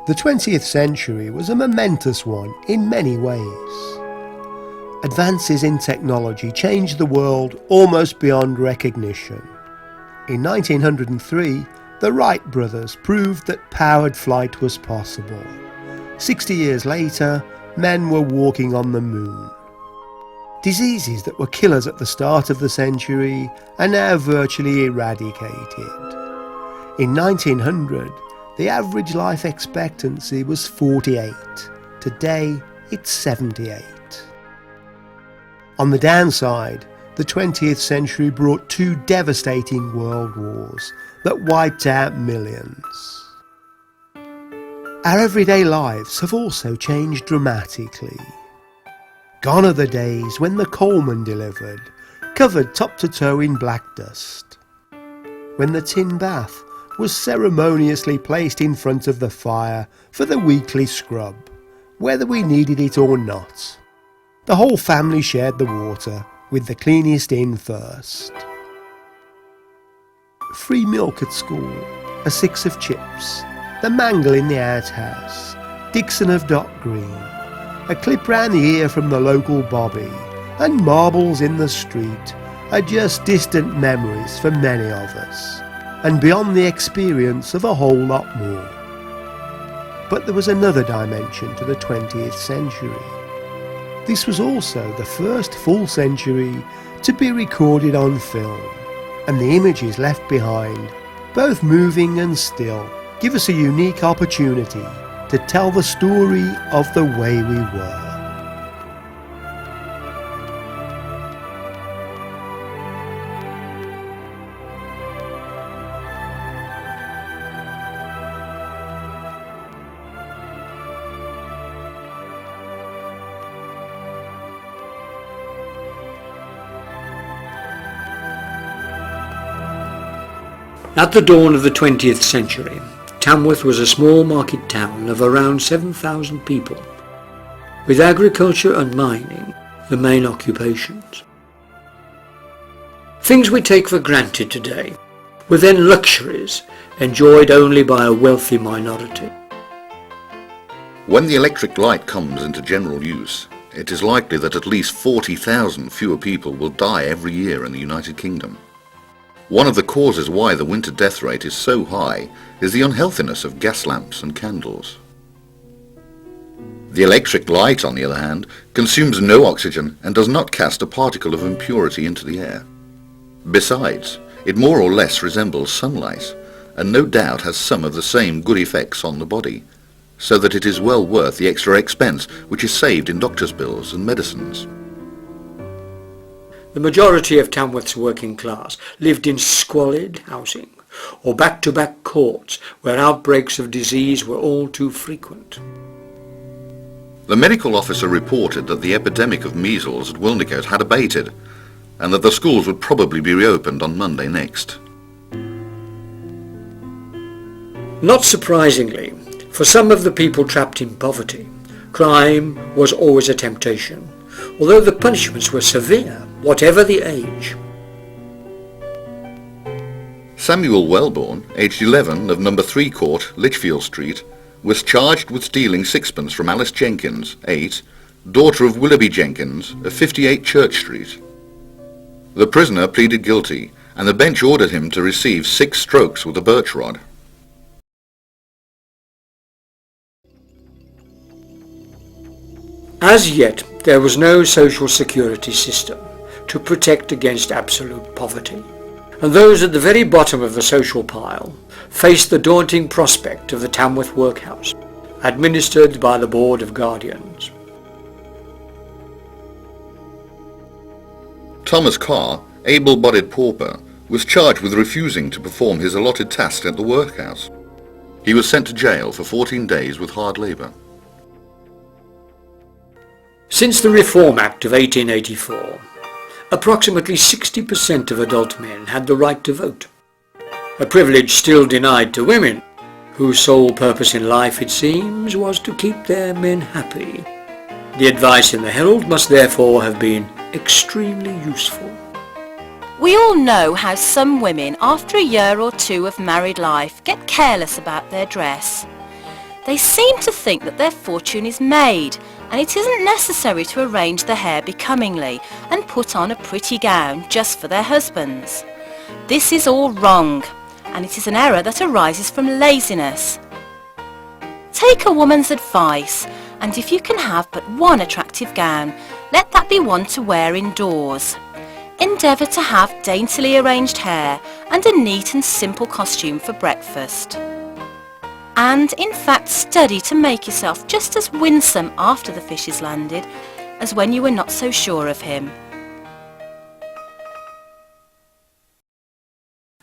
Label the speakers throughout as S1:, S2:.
S1: The 20th century was a momentous one in many ways. Advances in technology changed the world almost beyond recognition. In 1903, the Wright brothers proved that powered flight was possible. 60 years later, men were walking on the moon. Diseases that were killers at the start of the century are now virtually eradicated. In 1900, the average life expectancy was 48. Today, it's 78. On the downside, the 20th century brought two devastating world wars that wiped out millions. Our everyday lives have also changed dramatically. Gone are the days when the coalman delivered, covered top to toe in black dust. When the tin bath was ceremoniously placed in front of the fire for the weekly scrub, whether we needed it or not. The whole family shared the water, with the cleanest in first. Free milk at school, a six of chips, the mangle in the outhouse, Dixon of Dock Green, a clip round the ear from the local bobby, and marbles in the street are just distant memories for many of us, and beyond the experience of a whole lot more. But there was another dimension to the 20th century. This was also the first full century to be recorded on film, and the images left behind, both moving and still, give us a unique opportunity to tell the story of the way we were.
S2: At the dawn of the 20th century, Tamworth was a small market town of around 7,000 people, with agriculture and mining the main occupations. Things we take for granted today were then luxuries enjoyed only by a wealthy minority.
S3: When the electric light comes into general use, it is likely that at least 40,000 fewer people will die every year in the United Kingdom. One of the causes why the winter death rate is so high is the unhealthiness of gas lamps and candles. The electric light, on the other hand, consumes no oxygen and does not cast a particle of impurity into the air. Besides, it more or less resembles sunlight, and no doubt has some of the same good effects on the body, so that it is well worth the extra expense which is saved in doctor's bills and medicines.
S2: The majority of Tamworth's working class lived in squalid housing or back-to-back courts where outbreaks of disease were all too frequent.
S3: The medical officer reported that the epidemic of measles at Wilnecote had abated and that the schools would probably be reopened on Monday next.
S2: Not surprisingly, for some of the people trapped in poverty, crime was always a temptation, although the punishments were severe, whatever the age.
S3: Samuel Wellborn, aged 11, of number 3 Court, Lichfield Street, was charged with stealing sixpence from Alice Jenkins, 8, daughter of Willoughby Jenkins, of 58 Church Street. The prisoner pleaded guilty, and the bench ordered him to receive 6 strokes with a birch rod.
S2: As yet, there was no social security system to protect against absolute poverty, and those at the very bottom of the social pile faced the daunting prospect of the Tamworth Workhouse, administered by the Board of Guardians.
S3: Thomas Carr, able-bodied pauper, was charged with refusing to perform his allotted task at the workhouse. He was sent to jail for 14 days with hard labour.
S2: Since the Reform Act of 1884, approximately 60% of adult men had the right to vote, a privilege still denied to women, whose sole purpose in life, it seems, was to keep their men happy. The advice in the Herald must therefore have been extremely useful.
S4: We all know how some women, after a year or two of married life, get careless about their dress. They seem to think that their fortune is made, and it isn't necessary to arrange the hair becomingly and put on a pretty gown just for their husbands. This is all wrong, and it is an error that arises from laziness. Take a woman's advice, and if you can have but one attractive gown, let that be one to wear indoors. Endeavour to have daintily arranged hair and a neat and simple costume for breakfast. And in fact study to make yourself just as winsome after the fish is landed as when you were not so sure of him.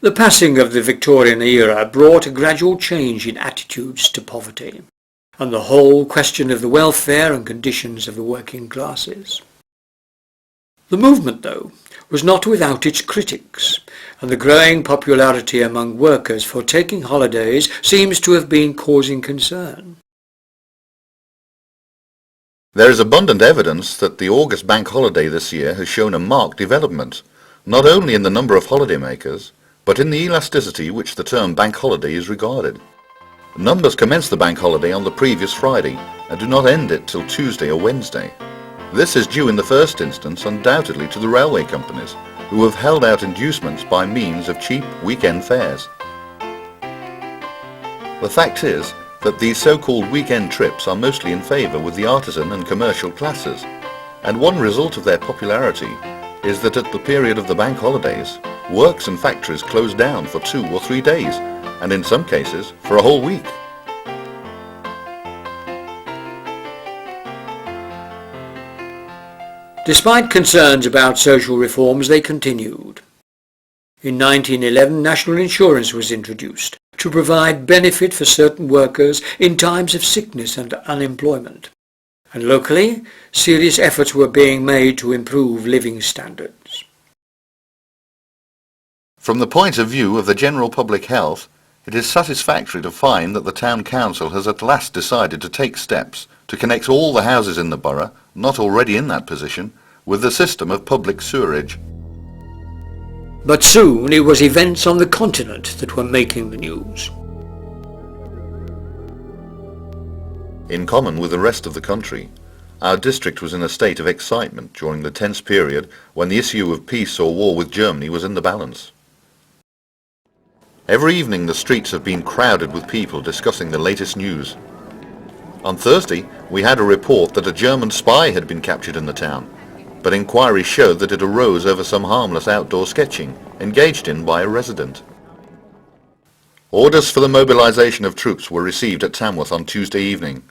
S2: The passing of the Victorian era brought a gradual change in attitudes to poverty, and the whole question of the welfare and conditions of the working classes. The movement, though, was not without its critics, and the growing popularity among workers for taking holidays seems to have been causing concern.
S3: There is abundant evidence that the August bank holiday this year has shown a marked development, not only in the number of holidaymakers, but in the elasticity which the term bank holiday is regarded. Numbers commence the bank holiday on the previous Friday and do not end it till Tuesday or Wednesday. This is due in the first instance undoubtedly to the railway companies, who have held out inducements by means of cheap weekend fares. The fact is that these so-called weekend trips are mostly in favour with the artisan and commercial classes, and one result of their popularity is that at the period of the bank holidays, works and factories close down for 2 or 3 days, and in some cases for a whole week.
S2: Despite concerns about social reforms, they continued. In 1911, national insurance was introduced to provide benefit for certain workers in times of sickness and unemployment. And locally, serious efforts were being made to improve living standards.
S3: From the point of view of the general public health, it is satisfactory to find that the Town Council has at last decided to take steps to connect all the houses in the borough, not already in that position, with the system of public sewerage.
S2: But soon it was events on the continent that were making the news.
S3: In common with the rest of the country, our district was in a state of excitement during the tense period when the issue of peace or war with Germany was in the balance. Every evening the streets have been crowded with people discussing the latest news. On Thursday we had a report that a German spy had been captured in the town, but inquiry showed that it arose over some harmless outdoor sketching engaged in by a resident. Orders for the mobilization of troops were received at Tamworth on Tuesday evening.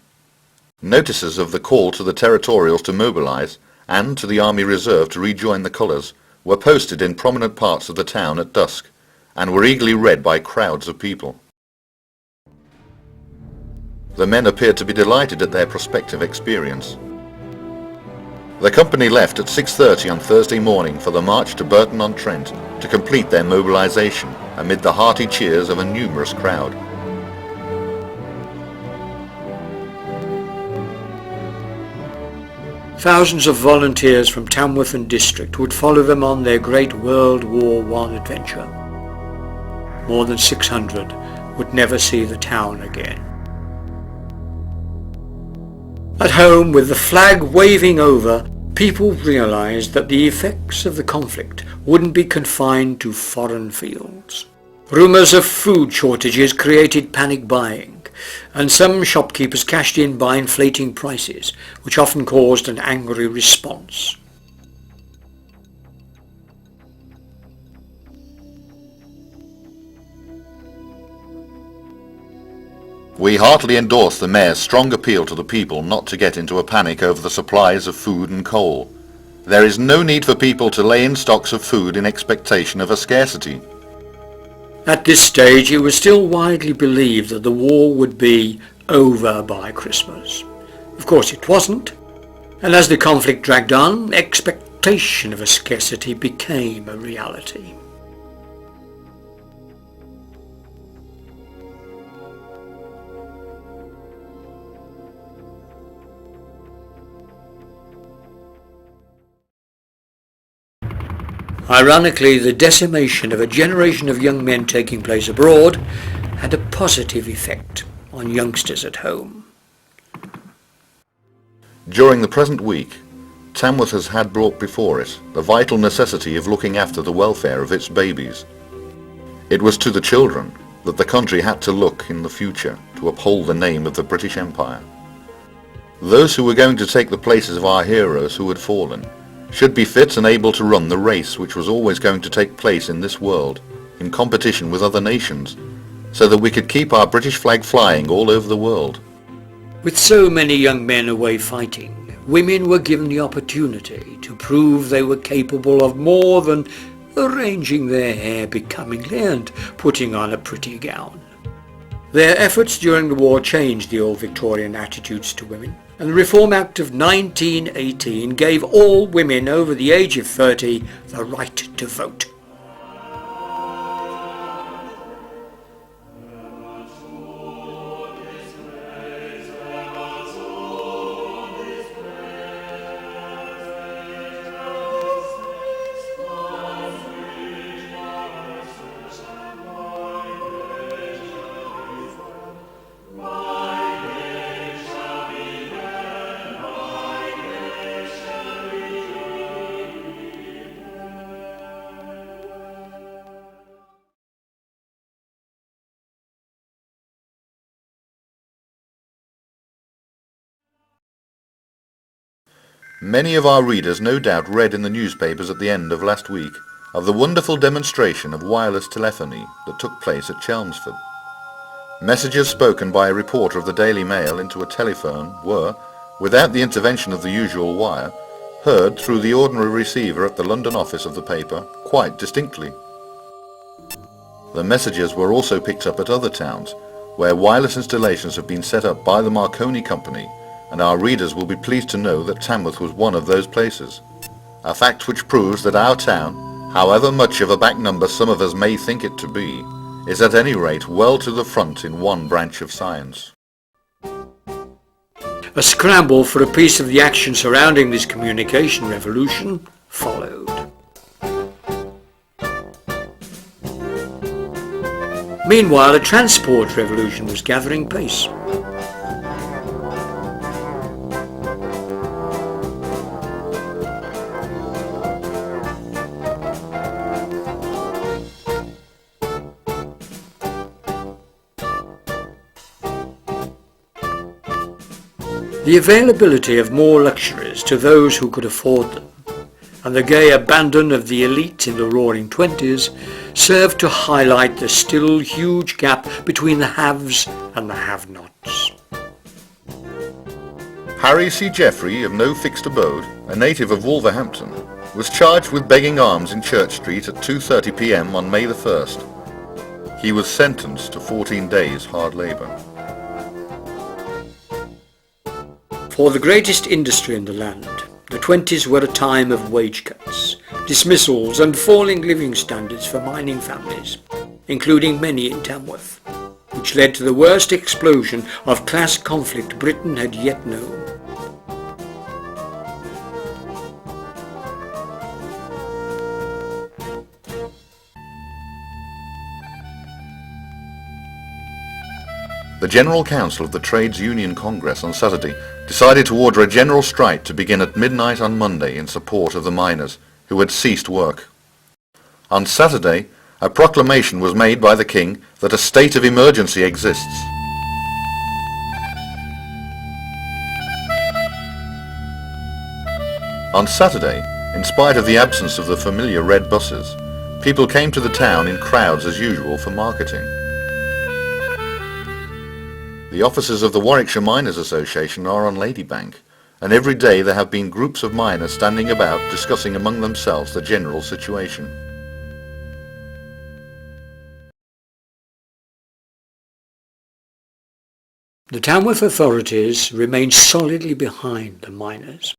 S3: Notices of the call to the territorials to mobilize and to the Army Reserve to rejoin the colours were posted in prominent parts of the town at dusk and were eagerly read by crowds of people. The men appeared to be delighted at their prospective experience. The company left at 6:30 on Thursday morning for the march to Burton-on-Trent to complete their mobilisation amid the hearty cheers of a numerous crowd.
S2: Thousands of volunteers from Tamworth and district would follow them on their great World War I adventure. More than 600 would never see the town again. At home, with the flag waving over, people realised that the effects of the conflict wouldn't be confined to foreign fields. Rumours of food shortages created panic buying, and some shopkeepers cashed in by inflating prices, which often caused an angry response.
S3: We heartily endorse the Mayor's strong appeal to the people not to get into a panic over the supplies of food and coal. There is no need for people to lay in stocks of food in expectation of a scarcity.
S2: At this stage, it was still widely believed that the war would be over by Christmas. Of course it wasn't, and as the conflict dragged on, expectation of a scarcity became a reality. Ironically, the decimation of a generation of young men taking place abroad had a positive effect on youngsters at home.
S3: During the present week, Tamworth has had brought before it the vital necessity of looking after the welfare of its babies. It was to the children that the country had to look in the future to uphold the name of the British Empire. Those who were going to take the places of our heroes who had fallen should be fit and able to run the race which was always going to take place in this world, in competition with other nations, so that we could keep our British flag flying all over the world.
S2: With so many young men away fighting, women were given the opportunity to prove they were capable of more than arranging their hair becomingly and putting on a pretty gown. Their efforts during the war changed the old Victorian attitudes to women, and the Reform Act of 1918 gave all women over the age of 30 the right to vote.
S3: Many of our readers no doubt read in the newspapers at the end of last week of the wonderful demonstration of wireless telephony that took place at Chelmsford. Messages spoken by a reporter of the Daily Mail into a telephone were, without the intervention of the usual wire, heard through the ordinary receiver at the London office of the paper quite distinctly. The messages were also picked up at other towns, where wireless installations have been set up by the Marconi Company, and our readers will be pleased to know that Tamworth was one of those places. A fact which proves that our town, however much of a back number some of us may think it to be, is at any rate well to the front in one branch of science.
S2: A scramble for a piece of the action surrounding this communication revolution followed. Meanwhile, a transport revolution was gathering pace. The availability of more luxuries to those who could afford them, and the gay abandon of the elite in the Roaring Twenties served to highlight the still huge gap between the haves and the have-nots.
S3: Harry C. Jeffrey, of no fixed abode, a native of Wolverhampton, was charged with begging alms in Church Street at 2:30 p.m. on May the 1st. He was sentenced to 14 days hard labour.
S2: For the greatest industry in the land, the 20s were a time of wage cuts, dismissals and falling living standards for mining families, including many in Tamworth, which led to the worst explosion of class conflict Britain had yet known.
S3: The General Council of the Trades Union Congress on Saturday decided to order a general strike to begin at midnight on Monday in support of the miners, who had ceased work. On Saturday, a proclamation was made by the King that a state of emergency exists. On Saturday, in spite of the absence of the familiar red buses, people came to the town in crowds as usual for marketing. The offices of the Warwickshire Miners Association are on Ladybank, and every day there have been groups of miners standing about discussing among themselves the general situation.
S2: The Tamworth authorities remained solidly behind the miners.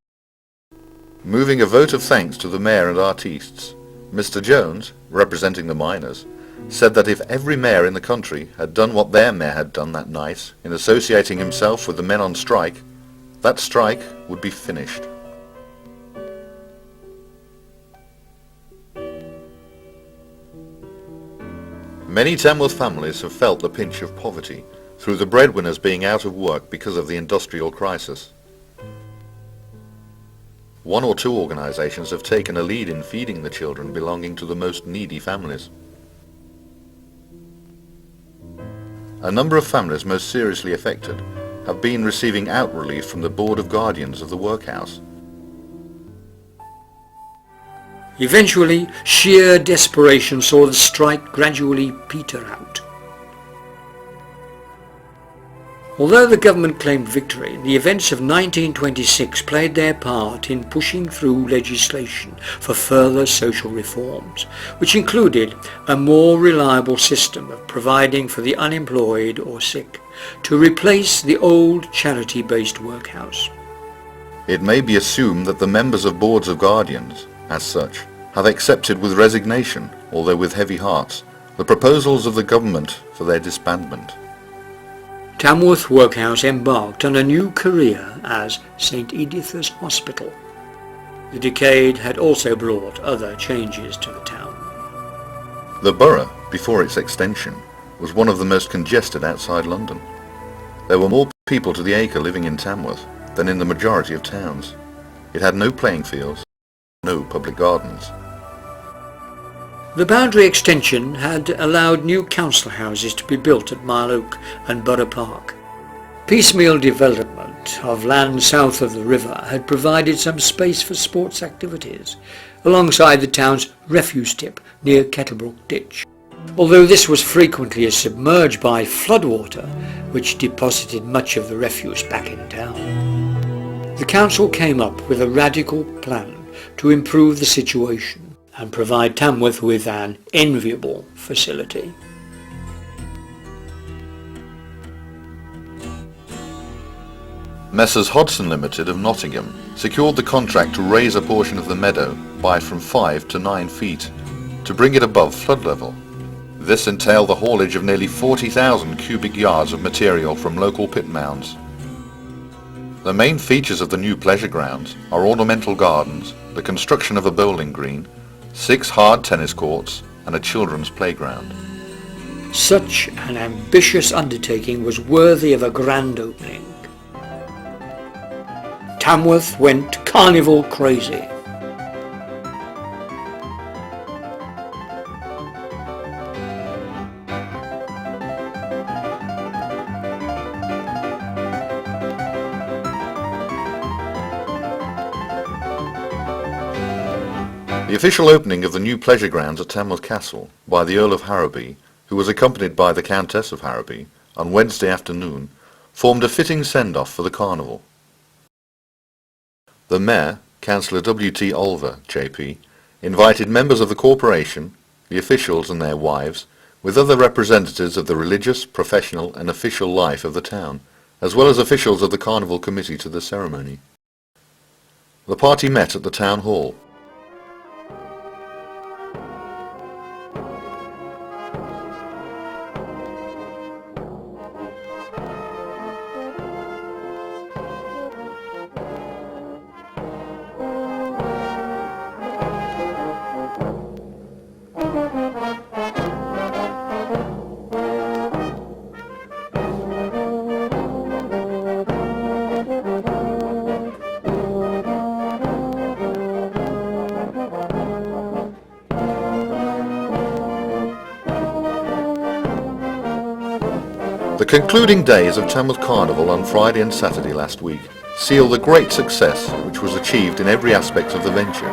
S3: Moving a vote of thanks to the mayor and artistes, Mr. Jones, representing the miners, said that if every mayor in the country had done what their mayor had done that night in associating himself with the men on strike, that strike would be finished. Many Tamworth families have felt the pinch of poverty, through the breadwinners being out of work because of the industrial crisis. One or two organisations have taken a lead in feeding the children belonging to the most needy families. A number of families most seriously affected have been receiving out relief from the Board of Guardians of the workhouse.
S2: Eventually, sheer desperation saw the strike gradually peter out. Although the government claimed victory, the events of 1926 played their part in pushing through legislation for further social reforms, which included a more reliable system of providing for the unemployed or sick, to replace the old charity-based workhouse.
S3: It may be assumed that the members of Boards of Guardians, as such, have accepted with resignation, although with heavy hearts, the proposals of the government for their disbandment.
S2: Tamworth Workhouse embarked on a new career as St Edith's Hospital. The decade had also brought other changes to the town.
S3: The borough, before its extension, was one of the most congested outside London. There were more people to the acre living in Tamworth than in the majority of towns. It had no playing fields, no public gardens.
S2: The boundary extension had allowed new council houses to be built at Mile Oak and Borough Park. Piecemeal development of land south of the river had provided some space for sports activities, alongside the town's refuse tip near Kettlebrook Ditch. Although this was frequently submerged by floodwater, which deposited much of the refuse back in town. The council came up with a radical plan to improve the situation and provide Tamworth with an enviable facility.
S3: Messrs Hodson Limited of Nottingham secured the contract to raise a portion of the meadow by from 5 to 9 feet to bring it above flood level. This entailed the haulage of nearly 40,000 cubic yards of material from local pit mounds. The main features of the new pleasure grounds are ornamental gardens, the construction of a bowling green, 6 hard tennis courts and a children's playground.
S2: Such an ambitious undertaking was worthy of a grand opening. Tamworth went carnival crazy.
S3: The official opening of the new pleasure grounds at Tamworth Castle by the Earl of Harrowby, who was accompanied by the Countess of Harrowby, on Wednesday afternoon, formed a fitting send-off for the carnival. The Mayor, Councillor W.T. Olver, JP, invited members of the corporation, the officials and their wives, with other representatives of the religious, professional and official life of the town, as well as officials of the Carnival Committee to the ceremony. The party met at the Town Hall. The concluding days of Tamworth Carnival on Friday and Saturday last week seal the great success which was achieved in every aspect of the venture.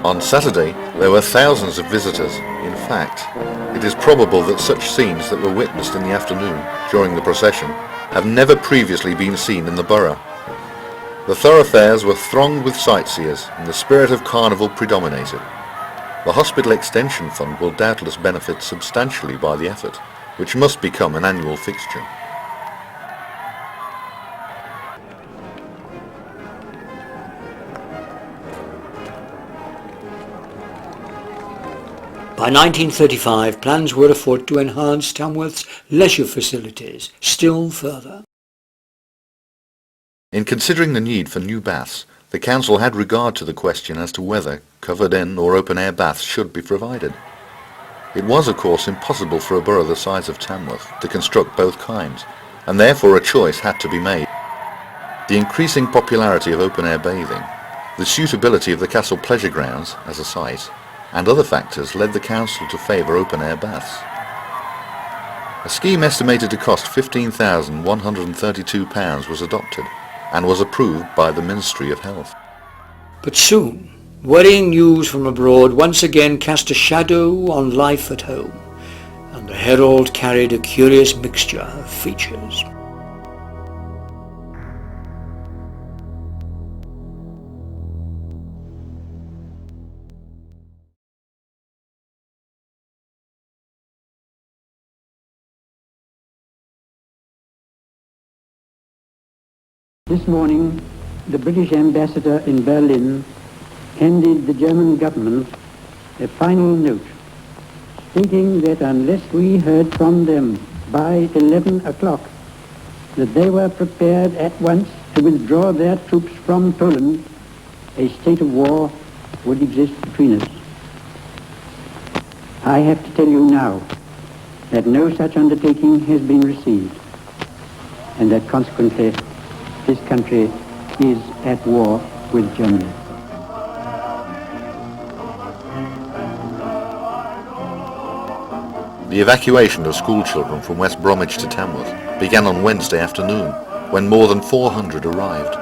S3: On Saturday there were thousands of visitors. In fact, it is probable that such scenes that were witnessed in the afternoon during the procession have never previously been seen in the borough. The thoroughfares were thronged with sightseers and the spirit of carnival predominated. The Hospital Extension Fund will doubtless benefit substantially by the effort, which must become an annual fixture.
S2: By 1935, plans were afoot to enhance Tamworth's leisure facilities still further.
S3: In considering the need for new baths, the Council had regard to the question as to whether covered-in or open-air baths should be provided. It was, of course, impossible for a borough the size of Tamworth to construct both kinds, and therefore a choice had to be made. The increasing popularity of open-air bathing, the suitability of the castle pleasure grounds as a site, and other factors led the council to favour open-air baths. A scheme estimated to cost £15,132 was adopted and was approved by the Ministry of Health.
S2: But soon, worrying news from abroad once again cast a shadow on life at home, and the Herald carried a curious mixture of features.
S5: This morning, the British ambassador in Berlin handed the German government a final note stating that unless we heard from them by 11 o'clock, that they were prepared at once to withdraw their troops from Poland, a state of war would exist between us. I have to tell you now that no such undertaking has been received, and that consequently this country is at war with Germany.
S3: The evacuation of school children from West Bromwich to Tamworth began on Wednesday afternoon, when more than 400 arrived.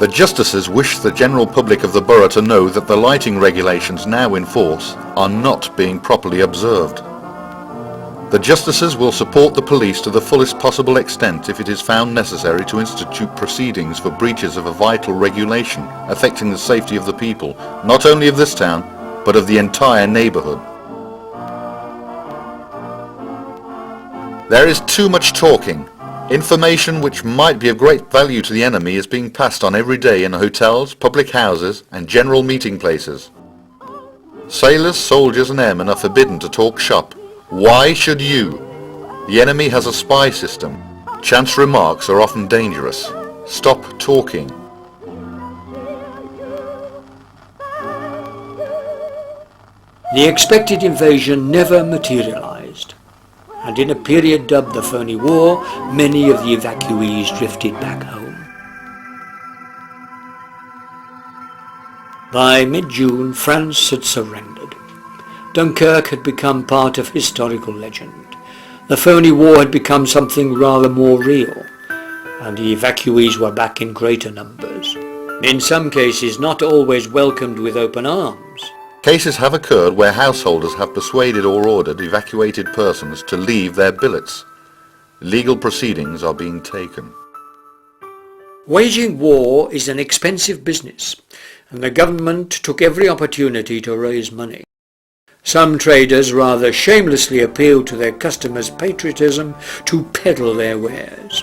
S3: The justices wish the general public of the borough to know that the lighting regulations now in force are not being properly observed. The justices will support the police to the fullest possible extent if it is found necessary to institute proceedings for breaches of a vital regulation affecting the safety of the people, not only of this town, but of the entire neighbourhood. There is too much talking. Information which might be of great value to the enemy is being passed on every day in hotels, public houses and general meeting places. Sailors, soldiers and airmen are forbidden to talk shop. Why should you? The enemy has a spy system. Chance remarks are often dangerous. Stop talking.
S2: The expected invasion never materialised, and in a period dubbed the Phony War, many of the evacuees drifted back home. By mid-June, France had surrendered. Dunkirk had become part of historical legend. The Phony War had become something rather more real, and the evacuees were back in greater numbers. In some cases, not always welcomed with open arms.
S3: Cases have occurred where householders have persuaded or ordered evacuated persons to leave their billets. Legal proceedings are being taken.
S2: Waging war is an expensive business, and the government took every opportunity to raise money. Some traders rather shamelessly appealed to their customers' patriotism to peddle their wares.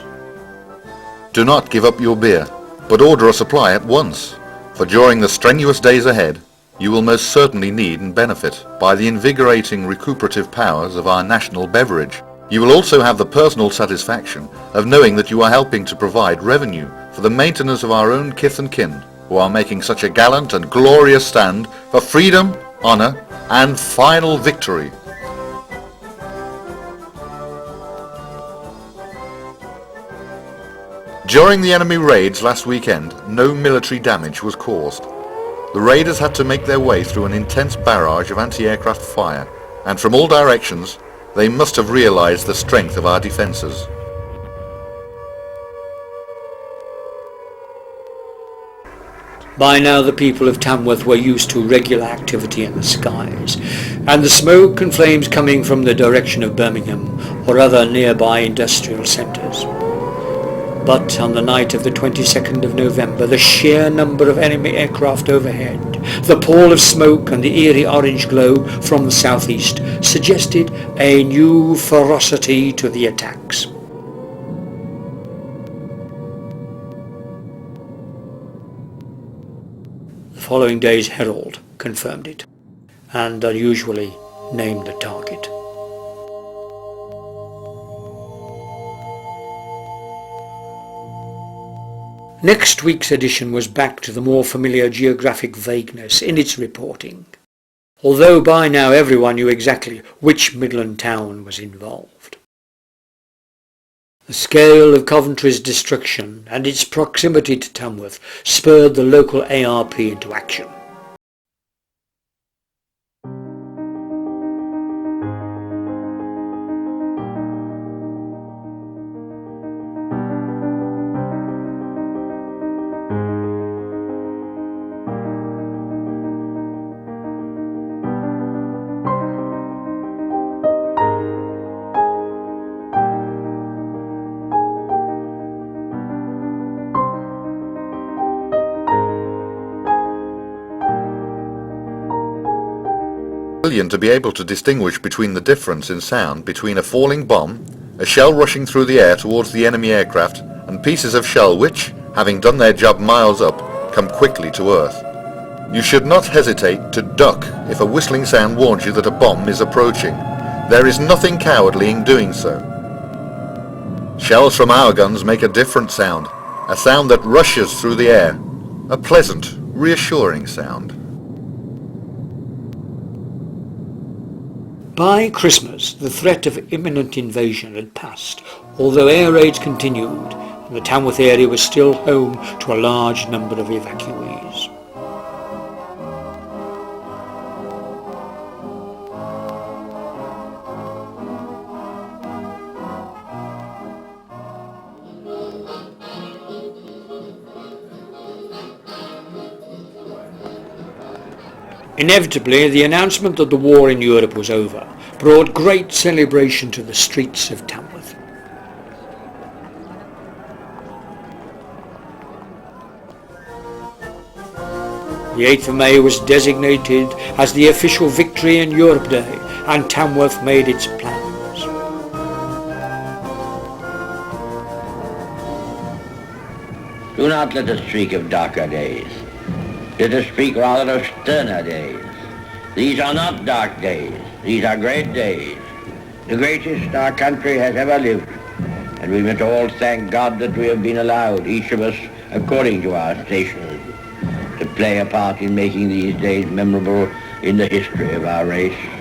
S3: Do not give up your beer, but order a supply at once, for during the strenuous days ahead, you will most certainly need and benefit by the invigorating recuperative powers of our national beverage. You will also have the personal satisfaction of knowing that you are helping to provide revenue for the maintenance of our own kith and kin, who are making such a gallant and glorious stand for freedom, honour and final victory. During the enemy raids last weekend, no military damage was caused. The raiders had to make their way through an intense barrage of anti-aircraft fire, and from all directions, they must have realised the strength of our defences.
S2: By now the people of Tamworth were used to regular activity in the skies, and the smoke and flames coming from the direction of Birmingham or other nearby industrial centres. But on the night of the 22nd of November, the sheer number of enemy aircraft overhead, the pall of smoke and the eerie orange glow from the southeast suggested a new ferocity to the attacks. The following day's Herald confirmed it, and unusually named the target. Next week's edition was back to the more familiar geographic vagueness in its reporting, although by now everyone knew exactly which Midland town was involved. The scale of Coventry's destruction and its proximity to Tamworth spurred the local ARP into action.
S3: To be able to distinguish between the difference in sound between a falling bomb, a shell rushing through the air towards the enemy aircraft, and pieces of shell which, having done their job miles up, come quickly to earth. You should not hesitate to duck if a whistling sound warns you that a bomb is approaching. There is nothing cowardly in doing so. Shells from our guns make a different sound, a sound that rushes through the air, a pleasant, reassuring sound.
S2: By Christmas, the threat of imminent invasion had passed, although air raids continued, and the Tamworth area was still home to a large number of evacuees. Inevitably, the announcement that the war in Europe was over brought great celebration to the streets of Tamworth. The 8th of May was designated as the official Victory in Europe Day, and Tamworth made its plans.
S6: Do not let us speak of darker days. Let us speak rather of sterner days. These are not dark days. These are great days. The greatest our country has ever lived. And we must all thank God that we have been allowed, each of us according to our stations, to play a part in making these days memorable in the history of our race.